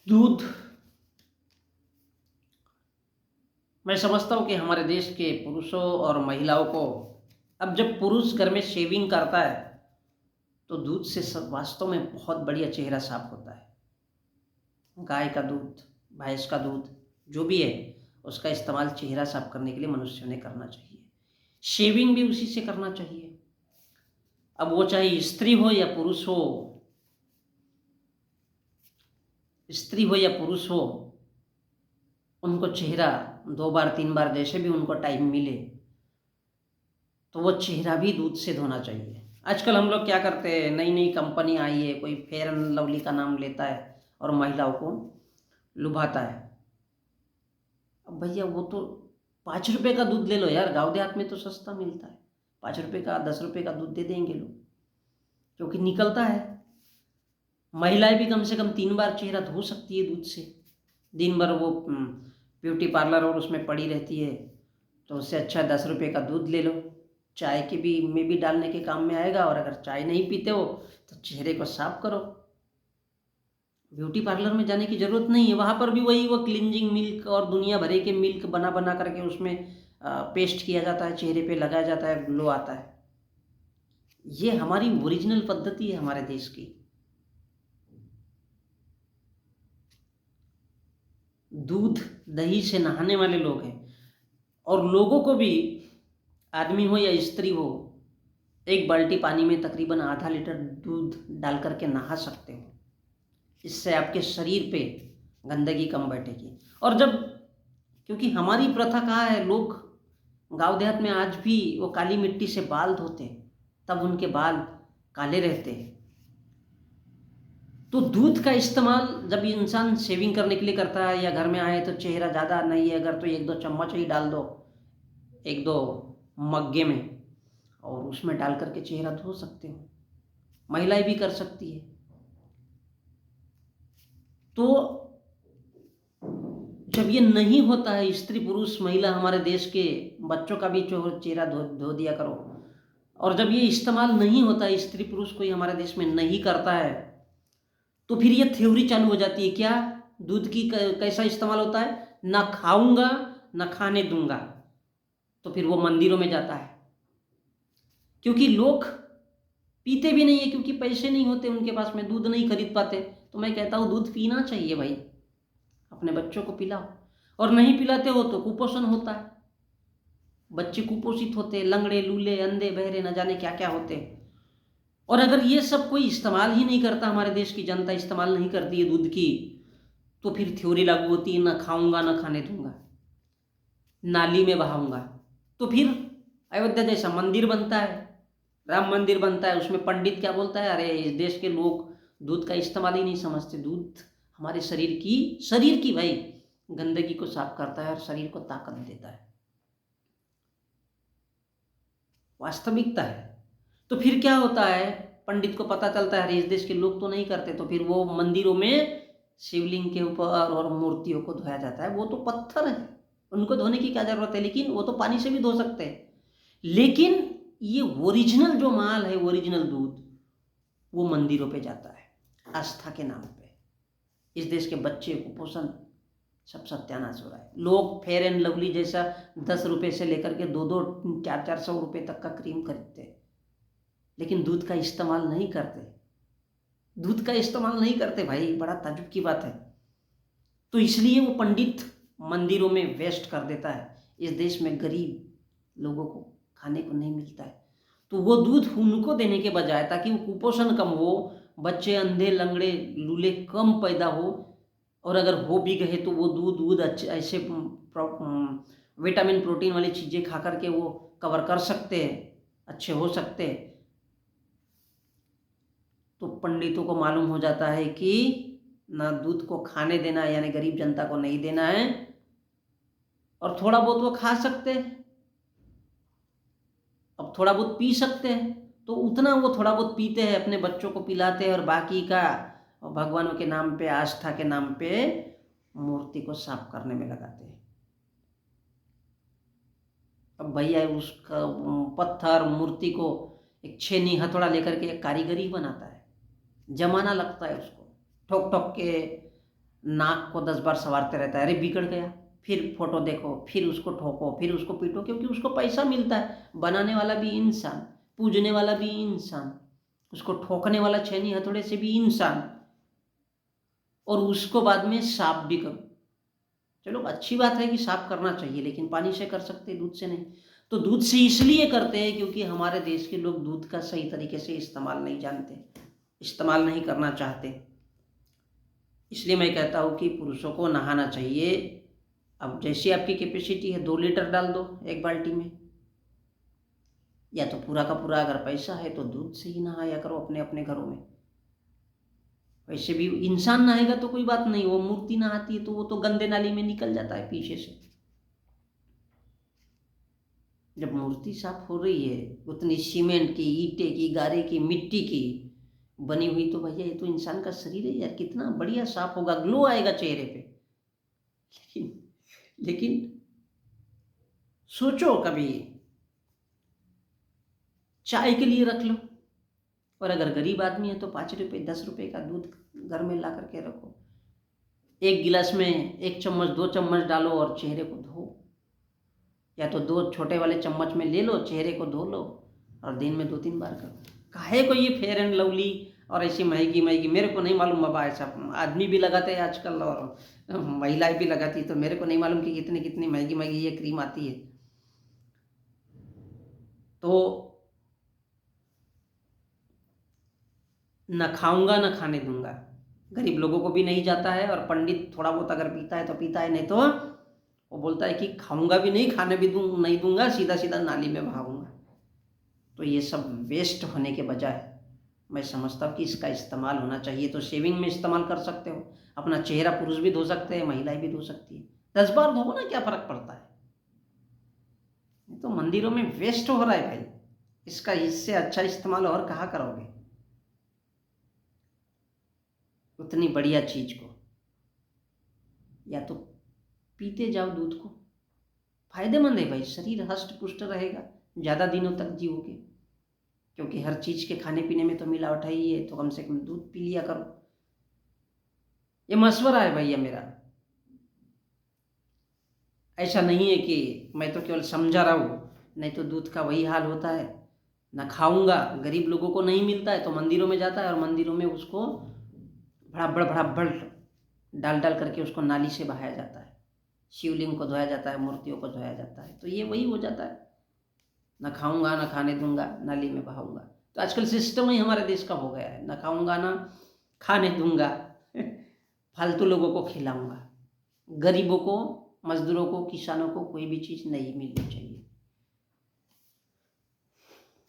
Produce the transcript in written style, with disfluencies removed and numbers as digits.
दूध। मैं समझता हूँ कि हमारे देश के पुरुषों और महिलाओं को, अब जब पुरुष घर में शेविंग करता है तो दूध से सब वास्तव में बहुत बढ़िया चेहरा साफ होता है। गाय का दूध, भैंस का दूध, जो भी है उसका इस्तेमाल चेहरा साफ करने के लिए मनुष्य ने करना चाहिए। शेविंग भी उसी से करना चाहिए। अब वो चाहे स्त्री हो या पुरुष हो, स्त्री हो या पुरुष हो, उनको चेहरा 2 बार 3 बार जैसे भी उनको टाइम मिले तो वो चेहरा भी दूध से धोना चाहिए। आजकल हम लोग क्या करते हैं, नई नई कंपनी आई है, कोई फेयर एंड लवली का नाम लेता है और महिलाओं को लुभाता है। अब भैया वो तो 5 रुपए का दूध ले लो यार, गाँव देहात में तो सस्ता मिलता है। 5 रुपए का 10 रुपए का दूध दे देंगे लोग, क्योंकि निकलता है। महिलाएं भी कम से कम 3 बार चेहरा धो सकती है दूध से। दिन भर वो ब्यूटी पार्लर और उसमें पड़ी रहती है, तो उससे अच्छा 10 रुपए का दूध ले लो। चाय के भी में भी डालने के काम में आएगा, और अगर चाय नहीं पीते हो तो चेहरे को साफ करो। ब्यूटी पार्लर में जाने की ज़रूरत नहीं है, वहाँ पर भी वही वो क्लिनजिंग मिल्क और दुनिया भरे के मिल्क बना बना करके उसमें पेस्ट किया जाता है, चेहरे पे लगाया जाता है, ग्लो आता है। ये हमारी ओरिजिनल पद्धति है हमारे देश की। दूध दही से नहाने वाले लोग हैं, और लोगों को भी, आदमी हो या स्त्री हो, 1 बाल्टी पानी में तकरीबन आधा लीटर दूध डाल करके नहा सकते हो। इससे आपके शरीर पे गंदगी कम बैठेगी। और जब, क्योंकि हमारी प्रथा कहाँ है, लोग गांव देहात में आज भी वो काली मिट्टी से बाल धोते हैं, तब उनके बाल काले रहते हैं। तो दूध का इस्तेमाल जब इंसान शेविंग करने के लिए करता है या घर में आए तो चेहरा ज़्यादा नहीं है अगर, तो 1-2 चम्मच ही डाल दो 1-2 मग्गे में, और उसमें डाल करके चेहरा धो सकते हो। महिलाएं भी कर सकती है। तो जब ये नहीं होता है, स्त्री पुरुष महिला, हमारे देश के बच्चों का भी चेहरा धो दिया करो। और जब ये इस्तेमाल नहीं होता, स्त्री पुरुष कोई हमारे देश में नहीं करता है, तो फिर ये थ्योरी चालू हो जाती है क्या, दूध की कैसा इस्तेमाल होता है, ना खाऊंगा ना खाने दूंगा। तो फिर वो मंदिरों में जाता है, क्योंकि लोग पीते भी नहीं है, क्योंकि पैसे नहीं होते उनके पास में, दूध नहीं खरीद पाते। तो मैं कहता हूँ दूध पीना चाहिए भाई, अपने बच्चों को पिलाओ। और नहीं पिलाते हो तो कुपोषण होता है, बच्चे कुपोषित होते, लंगड़े लूले अंधे बहरे न जाने क्या क्या होते। और अगर ये सब कोई इस्तेमाल ही नहीं करता, हमारे देश की जनता इस्तेमाल नहीं करती है दूध की, तो फिर थ्योरी लागू होती है, ना खाऊंगा ना खाने दूंगा, नाली में बहाऊंगा। तो फिर अयोध्या जैसा मंदिर बनता है, राम मंदिर बनता है, उसमें पंडित क्या बोलता है, अरे इस देश के लोग दूध का इस्तेमाल ही नहीं समझते। दूध हमारे शरीर की भाई गंदगी को साफ करता है और शरीर को ताकत देता है, वास्तविकता है। तो फिर क्या होता है, पंडित को पता चलता है अरे इस देश के लोग तो नहीं करते, तो फिर वो मंदिरों में शिवलिंग के ऊपर और मूर्तियों को धोया जाता है। वो तो पत्थर है, उनको धोने की क्या जरूरत है, लेकिन वो तो पानी से भी धो सकते हैं। लेकिन ये ओरिजिनल जो माल है, ओरिजिनल दूध, वो मंदिरों पे जाता है आस्था के नाम पे। इस देश के बच्चे कुपोषण सब सत्यानाश हो रहा है। लोग फेयर एंड लवली जैसा 10 रुपए से लेकर के 2-2 400 रुपए तक का क्रीम खरीदते हैं, लेकिन दूध का इस्तेमाल नहीं करते। दूध का इस्तेमाल नहीं करते भाई, बड़ा ताज्जुब की बात है। तो इसलिए वो पंडित मंदिरों में वेस्ट कर देता है। इस देश में गरीब लोगों को खाने को नहीं मिलता है, तो वो दूध उनको देने के बजाय, ताकि वो कुपोषण कम हो, बच्चे अंधे लंगड़े लूले कम पैदा हो, और अगर हो भी गए तो वो दूध अच्छे ऐसे विटामिन प्रोटीन वाली चीज़ें खा करके वो कवर कर सकते हैं, अच्छे हो सकते हैं। तो पंडितों को मालूम हो जाता है कि ना दूध को खाने देना है, यानी गरीब जनता को नहीं देना है, और थोड़ा बहुत वो खा सकते हैं, अब थोड़ा बहुत पी सकते हैं, तो उतना वो थोड़ा बहुत पीते हैं, अपने बच्चों को पिलाते हैं, और बाकी का भगवानों के नाम पे, आस्था के नाम पे मूर्ति को साफ करने में लगाते हैं। अब भैया उसका पत्थर मूर्ति को एक छेनी हथौड़ा लेकर के एक कारीगरी बनाता है, जमाना लगता है उसको, ठोक ठोक के नाक को 10 बार संवारते रहता है, अरे बिगड़ गया, फिर फोटो देखो, फिर उसको ठोको, फिर उसको पीटो, क्योंकि उसको पैसा मिलता है। बनाने वाला भी इंसान, पूजने वाला भी इंसान, उसको ठोकने वाला छेनी हथौड़े से भी इंसान, और उसको बाद में साफ भी करो। चलो अच्छी बात है कि साफ करना चाहिए, लेकिन पानी से कर सकते, दूध से नहीं। तो दूध से इसलिए करते हैं क्योंकि हमारे देश के लोग दूध का सही तरीके से इस्तेमाल नहीं जानते, इस्तेमाल नहीं करना चाहते। इसलिए मैं कहता हूँ कि पुरुषों को नहाना चाहिए। अब जैसी आपकी कैपेसिटी है, 2 लीटर डाल दो एक बाल्टी में, या तो पूरा का पूरा अगर पैसा है तो दूध से ही नहाया करो अपने अपने घरों में। वैसे भी इंसान नहाएगा तो कोई बात नहीं, वो मूर्ति नहाती है तो वो तो गंदे नाली में निकल जाता है पीछे से। जब मूर्ति साफ हो रही है, उतनी सीमेंट की, ईंटे की, गारे की, मिट्टी की बनी हुई, तो भैया ये तो इंसान का शरीर है यार, कितना बढ़िया साफ होगा, ग्लो आएगा चेहरे पे। लेकिन सोचो कभी, चाय के लिए रख लो, और अगर गरीब आदमी है तो 5 रुपये 10 रुपये का दूध घर में ला करके रखो, 1 गिलास में 1 चम्मच 2 चम्मच डालो और चेहरे को धो, या तो 2 छोटे वाले चम्मच में ले लो, चेहरे को धो लो, और दिन में 2-3 बार करो। काहे को ये फेयर एंड लवली और ऐसी महंगी महंगी, मेरे को नहीं मालूम बाबा, ऐसा आदमी भी लगाते हैं आजकल और महिलाएं भी लगाती, तो मेरे को नहीं मालूम कि कितनी कितनी महंगी महंगी ये क्रीम आती है। तो न खाऊंगा न खाने दूंगा, गरीब लोगों को भी नहीं जाता है, और पंडित थोड़ा बहुत अगर पीता है तो पीता है, नहीं तो वो बोलता है कि खाऊंगा भी नहीं, खाने भी नहीं दूंगा, सीधा सीधा नाली में बहाऊंगा। तो ये सब वेस्ट होने के बजाय मैं समझता हूँ कि इसका इस्तेमाल होना चाहिए। तो शेविंग में इस्तेमाल कर सकते हो, अपना चेहरा पुरुष भी धो सकते हैं, महिलाएं भी धो सकती है, 10 बार धो ना, क्या फर्क पड़ता है। तो मंदिरों में वेस्ट हो रहा है भाई, इसका इससे अच्छा इस्तेमाल और कहाँ करोगे उतनी बढ़िया चीज को। या तो पीते जाओ दूध को, फायदेमंद है भाई, शरीर हष्ट पुष्ट रहेगा, ज़्यादा दिनों तक जीवोगे, क्योंकि हर चीज़ के खाने पीने में तो मिलावट है ही है, तो कम से कम दूध पी लिया करो। ये मशवरा है भैया मेरा, ऐसा नहीं है कि मैं तो केवल समझा रहा हूँ, नहीं तो दूध का वही हाल होता है, ना खाऊंगा, गरीब लोगों को नहीं मिलता है तो मंदिरों में जाता है, और मंदिरों में उसको भड़ाभड़ डाल डाल करके उसको नाली से बहाया जाता है, शिवलिंग को धोया जाता है, मूर्तियों को धोया जाता है, तो ये वही हो जाता है, ना खाऊंगा ना खाने दूंगा, नाली में बहाऊंगा। तो आजकल सिस्टम ही हमारे देश का हो गया है, ना खाऊंगा ना खाने दूंगा, फालतू लोगों को खिलाऊंगा, गरीबों को, मजदूरों को, किसानों को कोई भी चीज़ नहीं मिलनी चाहिए।